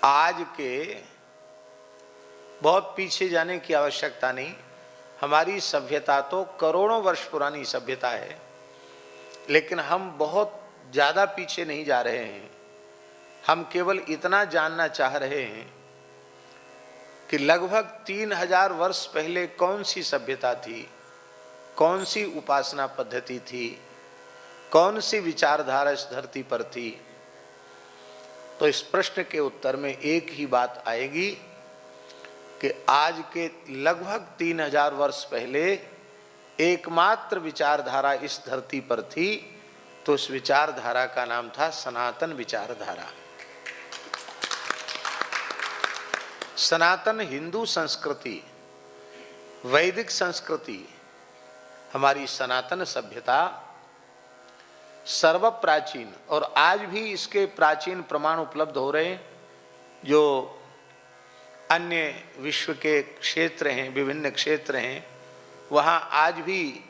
आज के बहुत पीछे जाने की आवश्यकता नहीं। हमारी सभ्यता तो करोड़ों वर्ष पुरानी सभ्यता है, लेकिन हम बहुत ज़्यादा पीछे नहीं जा रहे हैं। हम केवल इतना जानना चाह रहे हैं कि लगभग 3000 वर्ष पहले कौन सी सभ्यता थी, कौन सी उपासना पद्धति थी, कौन सी विचारधारा इस धरती पर थी। तो इस प्रश्न के उत्तर में एक ही बात आएगी कि आज के लगभग 3000 वर्ष पहले एकमात्र विचारधारा इस धरती पर थी, तो उस विचारधारा का नाम था सनातन विचारधारा। सनातन हिंदू संस्कृति, वैदिक संस्कृति, हमारी सनातन सभ्यता सर्व प्राचीन, और आज भी इसके प्राचीन प्रमाण उपलब्ध हो रहे हैं। जो अन्य विश्व के क्षेत्र हैं, विभिन्न क्षेत्र हैं, वहाँ आज भी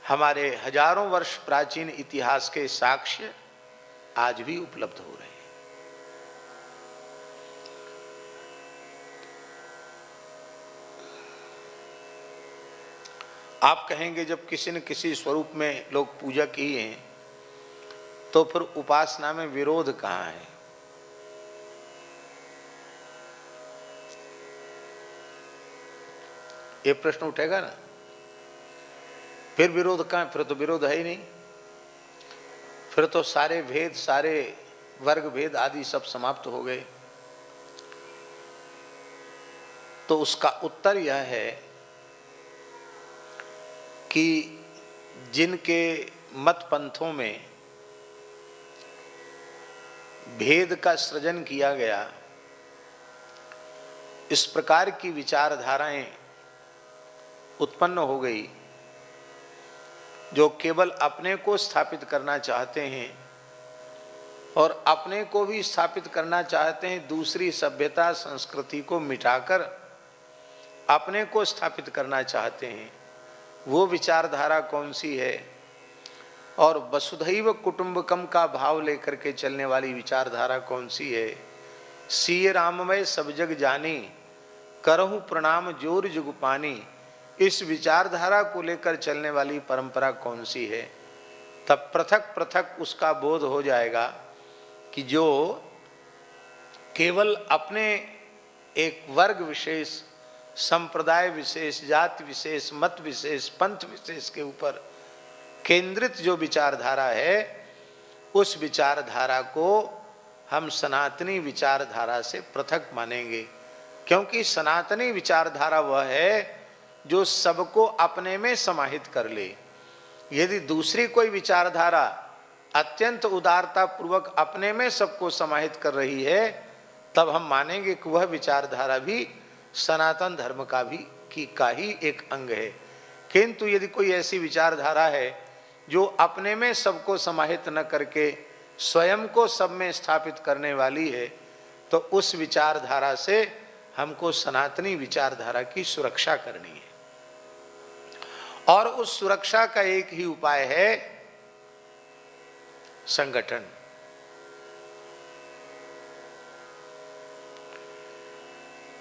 हमारे हजारों वर्ष प्राचीन इतिहास के साक्ष्य आज भी उपलब्ध हो रहे हैं। आप कहेंगे जब किसी न किसी स्वरूप में लोग पूजा किए हैं तो फिर उपासना में विरोध कहाँ है? ये प्रश्न उठेगा ना। फिर विरोध कहाँ? फिर तो विरोध है ही नहीं। फिर तो सारे भेद, सारे वर्ग भेद आदि सब समाप्त हो गए। तो उसका उत्तर यह है कि जिनके मत पंथों में भेद का सृजन किया गया, इस प्रकार की विचारधाराएं उत्पन्न हो गई जो केवल अपने को स्थापित करना चाहते हैं और अपने को भी स्थापित करना चाहते हैं, दूसरी सभ्यता संस्कृति को मिटाकर अपने को स्थापित करना चाहते हैं। वो विचारधारा कौन सी है? और वसुधैव कुटुंबकम का भाव लेकर के चलने वाली विचारधारा कौन सी है? सीय राममय सब जग जानी, करहु प्रणाम जोर जुग पानी, इस विचारधारा को लेकर चलने वाली परंपरा कौन सी है? तब पृथक पृथक उसका बोध हो जाएगा कि जो केवल अपने एक वर्ग विशेष, संप्रदाय विशेष, जाति विशेष, मत विशेष, पंथ विशेष के ऊपर केंद्रित जो विचारधारा है, उस विचारधारा को हम सनातनी विचारधारा से पृथक मानेंगे। क्योंकि सनातनी विचारधारा वह है जो सबको अपने में समाहित कर ले। यदि दूसरी कोई विचारधारा अत्यंत उदारता पूर्वक अपने में सबको समाहित कर रही है, तब हम मानेंगे कि वह विचारधारा भी सनातन धर्म का ही एक अंग है। किंतु यदि कोई ऐसी विचारधारा है जो अपने में सबको समाहित न करके स्वयं को सब में स्थापित करने वाली है, तो उस विचारधारा से हमको सनातनी विचारधारा की सुरक्षा करनी है। और उस सुरक्षा का एक ही उपाय है संगठन।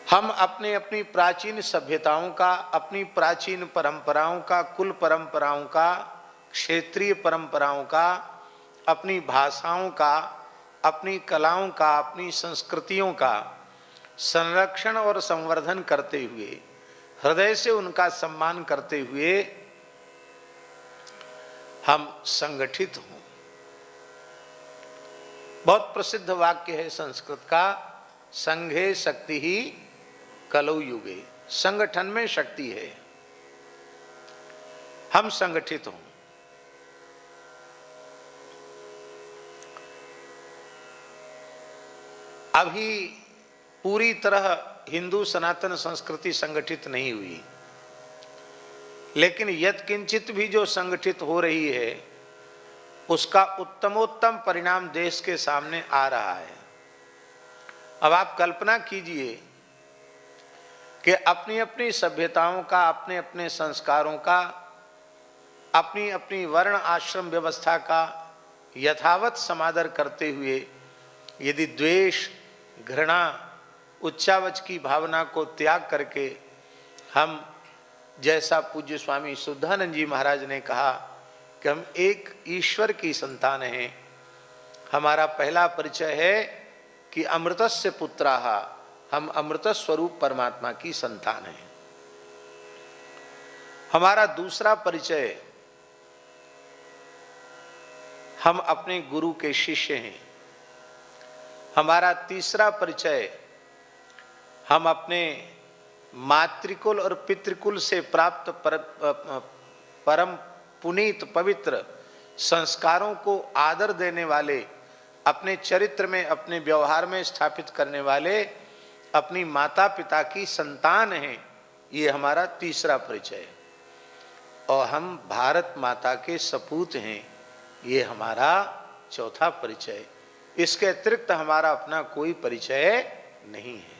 हम अपने अपनी प्राचीन सभ्यताओं का, अपनी प्राचीन परंपराओं का, कुल परंपराओं का, क्षेत्रीय परंपराओं का, अपनी भाषाओं का, अपनी कलाओं का, अपनी संस्कृतियों का संरक्षण और संवर्धन करते हुए, हृदय से उनका सम्मान करते हुए हम संगठित हों। बहुत प्रसिद्ध वाक्य है संस्कृत का, संघे शक्ति ही कलौ युगे। संगठन में शक्ति है। हम संगठित हों। अभी पूरी तरह हिंदू सनातन संस्कृति संगठित नहीं हुई, लेकिन यत्किंचित भी जो संगठित हो रही है उसका उत्तमोत्तम परिणाम देश के सामने आ रहा है। अब आप कल्पना कीजिए कि अपनी अपनी सभ्यताओं का, अपने अपने संस्कारों का, अपनी अपनी वर्ण आश्रम व्यवस्था का यथावत समादर करते हुए यदि द्वेष, घृणा, उच्चावच की भावना को त्याग करके हम, जैसा पूज्य स्वामी शुद्धानंद जी महाराज ने कहा कि हम एक ईश्वर की संतान हैं। हमारा पहला परिचय है कि अमृतस्य पुत्राः, हम अमृत स्वरूप परमात्मा की संतान हैं। हमारा दूसरा परिचय, हम अपने गुरु के शिष्य हैं। हमारा तीसरा परिचय, हम अपने मातृकुल और पितृकुल से प्राप्त परम पुनीत पवित्र संस्कारों को आदर देने वाले, अपने चरित्र में अपने व्यवहार में स्थापित करने वाले अपनी माता पिता की संतान हैं। ये हमारा तीसरा परिचय है। और हम भारत माता के सपूत हैं, ये हमारा चौथा परिचय। इसके अतिरिक्त हमारा अपना कोई परिचय नहीं है।